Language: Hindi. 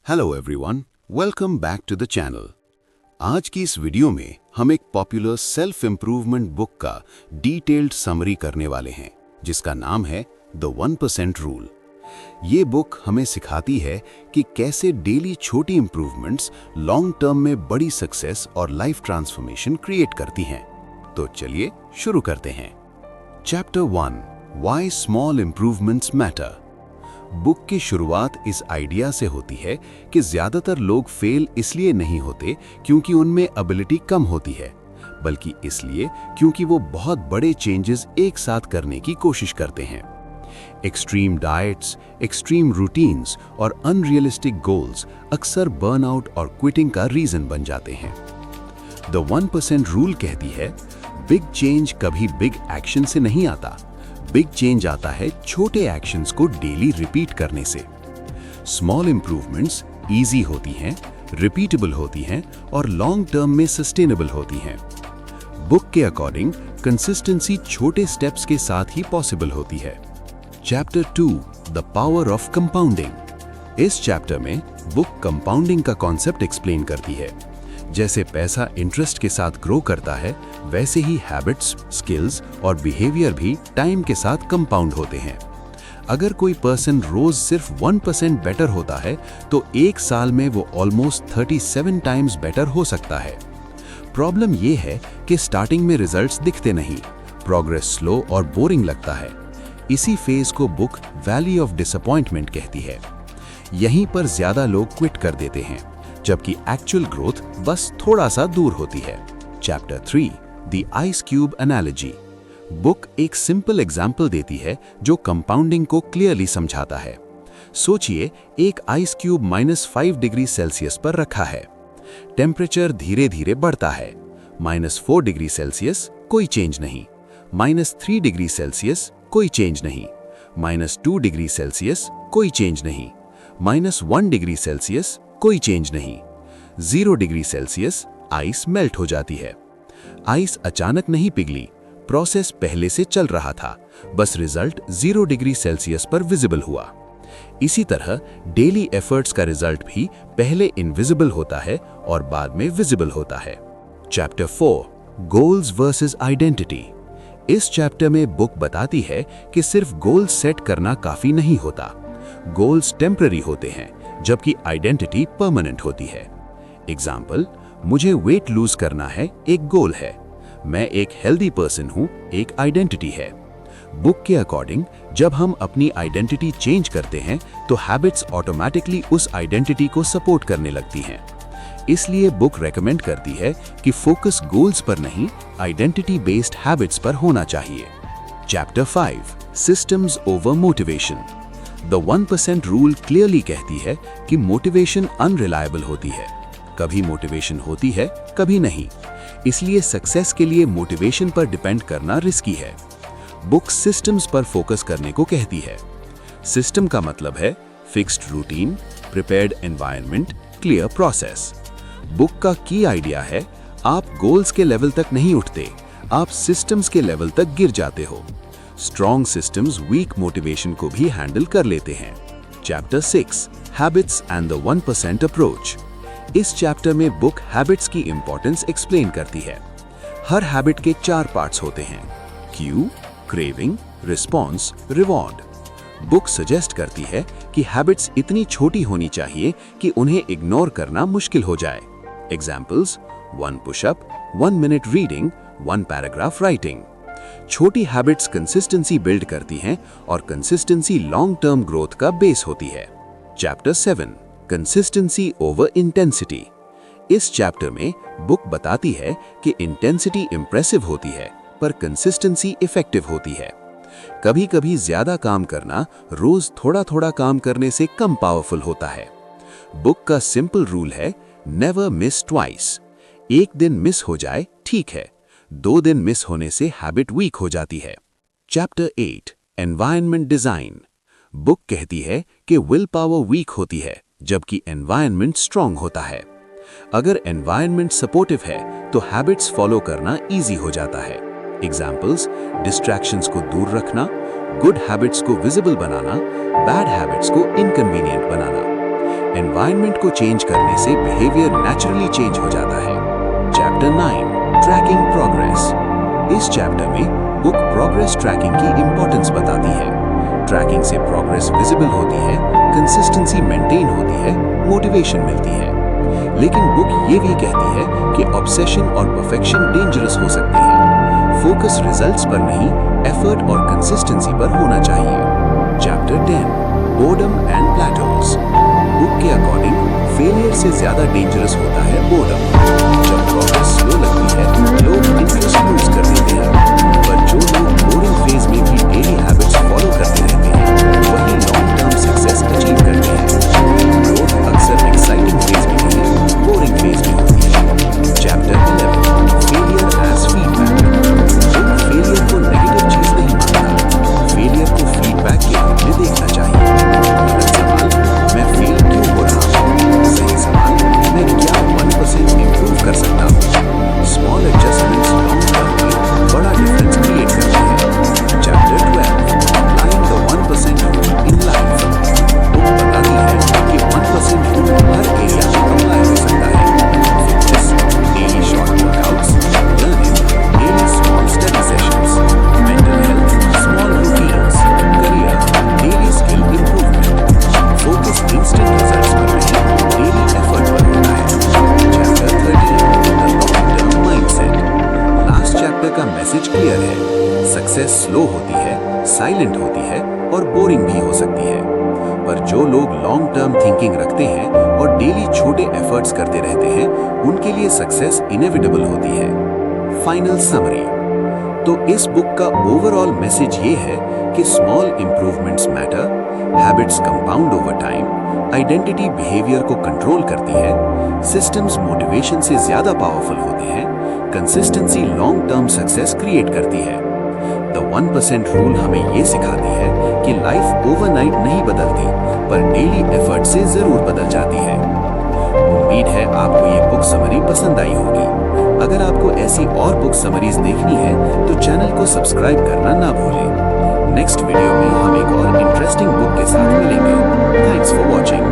Hello everyone, welcome back to the channel. आज की इस वीडियो में हम एक पॉपुलर सेल्फ इम्प्रूवमेंट बुक का डिटेल्ड समरी करने वाले हैं, जिसका नाम है द 1% रूल। ये बुक हमें सिखाती है कि कैसे डेली छोटी इंप्रूवमेंट्स लॉन्ग टर्म में बड़ी सक्सेस और लाइफ ट्रांसफॉर्मेशन क्रिएट करती हैं। तो चलिए शुरू करते हैं। Chapter 1, why small improvements matter. Book की शुरुआत इस आइडिया से होती है कि ज्यादातर लोग फेल इसलिए नहीं होते क्योंकि उनमें एबिलिटी कम होती है, बल्कि इसलिए क्योंकि वो बहुत बड़े चेंजेस एक साथ करने की कोशिश करते हैं। एक्सट्रीम डाइट्स, एक्सट्रीम रूटीन्स और अनरियलिस्टिक गोल्स अक्सर बर्नआउट और क्विटिंग का रीजन बन जाते हैं। द 1% रूल कहती है, बिग चेंज कभी बिग एक्शन से नहीं आता, बिग चेंज आता है छोटे एक्शंस को डेली रिपीट करने से। स्मॉल इंप्रूवमेंट्स इजी होती हैं, रिपीटेबल होती हैं और लॉन्ग टर्म में सस्टेनेबल होती हैं। बुक के अकॉर्डिंग कंसिस्टेंसी छोटे स्टेप्स के साथ ही पॉसिबल होती है। Chapter 2, the power of compounding. इस चैप्टर में बुक कंपाउंडिंग का कॉन्सेप्ट एक्सप्लेन करती है। जैसे पैसा इंटरेस्ट के साथ ग्रो करता है, वैसे ही हैबिट्स, स्किल्स और बिहेवियर भी टाइम के साथ कंपाउंड होते हैं। अगर कोई पर्सन रोज सिर्फ 1% बेटर होता है तो एक साल में वो ऑलमोस्ट 37 टाइम्स बेटर हो सकता है। प्रॉब्लम ये है कि स्टार्टिंग में रिजल्ट्स दिखते नहीं, प्रोग्रेस स्लो और बोरिंग लगता है। इसी फेज को बुक वैली ऑफ डिसअपॉइंटमेंट कहती है। यहीं पर ज्यादा लोग क्विट कर देते हैं, जबकि एक्चुअल ग्रोथ बस थोड़ा सा दूर होती है। Chapter 3, the ice cube analogy. Book एक सिंपल एग्जाम्पल देती है जो कंपाउंडिंग को क्लियरली समझाता है। सोचिए, एक आइस क्यूब -5 डिग्री सेल्सियस पर रखा है। टेम्परेचर धीरे धीरे बढ़ता है। -4 डिग्री सेल्सियस कोई चेंज नहीं, -3 डिग्री सेल्सियस कोई चेंज नहीं, -2 डिग्री सेल्सियस कोई चेंज नहीं, -1 डिग्री सेल्सियस कोई चेंज नहीं, 0 डिग्री सेल्सियस आइस मेल्ट हो जाती है। आइस अचानक नहीं पिघली, प्रोसेस पहले से चल रहा था, बस रिजल्ट 0 डिग्री सेल्सियस पर विजिबल हुआ। इसी तरह डेली एफर्ट्स का रिजल्ट भी पहले इनविजिबल होता है और बाद में विजिबल होता है। Chapter 4, goals versus identity. इस चैप्टर में बुक बताती है कि सिर्फ गोल सेट करना काफी नहीं होता। गोल्स टेम्पररी होते हैं, जबकि आइडेंटिटी परमानेंट होती है। एग्जाम्पल, मुझे वेट लूज करना है, एक गोल है। मैं एक हेल्दी पर्सन हूं, एक आइडेंटिटी है। बुक के अकॉर्डिंग जब हम अपनी आइडेंटिटी चेंज करते हैं तो हैबिट्स ऑटोमेटिकली उस आइडेंटिटी को सपोर्ट करने लगती हैं। इसलिए बुक रेकमेंड करती है कि फोकस गोल्स पर नहीं, आइडेंटिटी बेस्ड हैबिट्स पर होना चाहिए। Chapter 5, systems over motivation. The 1% rule clearly कहती है कि मोटिवेशन अनरिलायबल होती है। कभी मोटिवेशन होती है, कभी नहीं। इसलिए सक्सेस के लिए मोटिवेशन पर डिपेंड करना रिस्की है। बुक सिस्टम्स पर फोकस करने को कहती है। सिस्टम का मतलब है fixed routine, prepared environment, clear process. Book का की आइडिया है, आप गोल्स के लेवल तक नहीं उठते, आप सिस्टम्स के लेवल तक गिर जाते हो। स्ट्रॉन्ग सिस्टम्स वीक मोटिवेशन को भी हैंडल कर लेते हैं। Chapter 6, habits and the 1% approach. इस चैप्टर में बुक हैबिट्स की इंपॉर्टेंस एक्सप्लेन करती है। हर हैबिट के 4 पार्ट्स होते हैं: Q, craving, response, reward. Book suggest करती है कि हैबिट्स इतनी छोटी होनी चाहिए कि उन्हें इग्नोर करना मुश्किल हो जाए। Examples, 1 pushup, 1 minute reading, 1 paragraph writing. छोटी हैबिट्स कंसिस्टेंसी बिल्ड करती हैं और कंसिस्टेंसी लॉन्ग टर्म ग्रोथ का बेस होती है। Chapter 7, consistency over intensity. इस चैप्टर में बुक बताती है कि इंटेंसिटी इंप्रेसिव होती है, पर कंसिस्टेंसी इफेक्टिव होती है। कभी कभी ज्यादा काम करना रोज थोड़ा थोड़ा काम करने से कम पावरफुल होता है। बुक का सिंपल रूल है, नेवर मिस ट्वाइस। एक दिन मिस हो जाए ठीक है, 2 दिन मिस होने से हैबिट वीक हो जाती है। Chapter 8, environment design. बुक कहती है कि विल पावर वीक होती है, जबकि एनवायरनमेंट स्ट्रांग होता है। अगर एनवायरनमेंट सपोर्टिव है तो हैबिट्स फॉलो करना इजी हो जाता है। एग्जाम्पल्स, डिस्ट्रैक्शंस को दूर रखना, गुड हैबिट्स को विजिबल बनाना, बैड हैबिट्स को इनकन्वीनियंट बनाना। एनवायरनमेंट को चेंज करने से बिहेवियर नेचुरली चेंज हो जाता है। Chapter 9 tracking progress. इस चैप्टर में बुक प्रोग्रेस ट्रैकिंग की इंपॉर्टेंस बताती है। ट्रैकिंग से प्रोग्रेस विजिबल होती है, कंसिस्टेंसी मेंटेन होती है, मोटिवेशन मिलती है। लेकिन बुक ये भी कहती है कि ऑब्सेशन और परफेक्शन डेंजरस हो सकती है। फोकस रिजल्ट्स पर नहीं, एफर्ट और कंसिस्टेंसी पर होना चाहिए। Chapter 10 boredom and Plato's. Book के अकॉर्डिंग फेलियर से ज्यादा डेंजरस होता है बोर्डम। जब प्रोग्रेस स्लो लगती है, लोग इंटरेस्ट लूज कर देते हैं। पर जो लोग बोरिंग फेज में भी डेली हैबिट्स फॉलो करते रहते हैं, वही लॉन्ग टर्म सक्सेस अचीव करते हैं। ग्रोथ अक्सर एक्साइटिंग फेज में नहीं, बोरिंग फेज में होती है। Chapter 11 failure as feedback. Book failure को नेगेटिव चीज नहीं मानता, फेलियर को फीडबैक के रूप में देखना चाहिए। गलत सवाल, मैं फेल क्यों हो रहा हूँ? सही सवाल, मैं क्या 1% इंप्रूव कर सकता हूँ? स्मॉल एडजस्टमेंट्स लॉन्ग टर्म में बड़ा डिफरेंस क्रिएट करते हैं। Chapter 12 applying the 1% rule in life. Book बताती है कि 1% रूल हर एरिया में अप्लाई हो सकता है। Fitness, daily short workouts, learning, daily small study sessions, mental health, small routines, career, daily skill improvement. Focus instant results पर नहीं, डेली एफर्ट पर होता है। Chapter 13 the long term mindset. Last chapter का मैसेज क्लियर है। सक्सेस स्लो होती है, साइलेंट होती है और बोरिंग भी हो सकती है। पर जो लोग लॉन्ग टर्म थिंकिंग रखते हैं और डेली छोटे एफर्ट्स करते रहते हैं, उनके लिए सक्सेस इनएविटेबल होती है। Final summary. तो इस बुक का ओवरऑल मैसेज ये है कि small improvements matter, habits compound over time, identity behaviour को कंट्रोल करती है, सिस्टम्स मोटिवेशन से ज्यादा पावरफुल होते हैं, consistency long term success create करती है। द 1% रूल हमें ये सिखाती है कि लाइफ ओवरनाइट नहीं बदलती, पर डेली एफर्ट से जरूर बदल जाती है। उम्मीद है आपको ये बुक समरी पसंद आई होगी। अगर आपको ऐसी और बुक समरीज देखनी है तो चैनल को सब्सक्राइब करना ना भूलें। नेक्स्ट वीडियो में हम एक और इंटरेस्टिंग बुक के साथ मिलेंगे। Thanks for watching.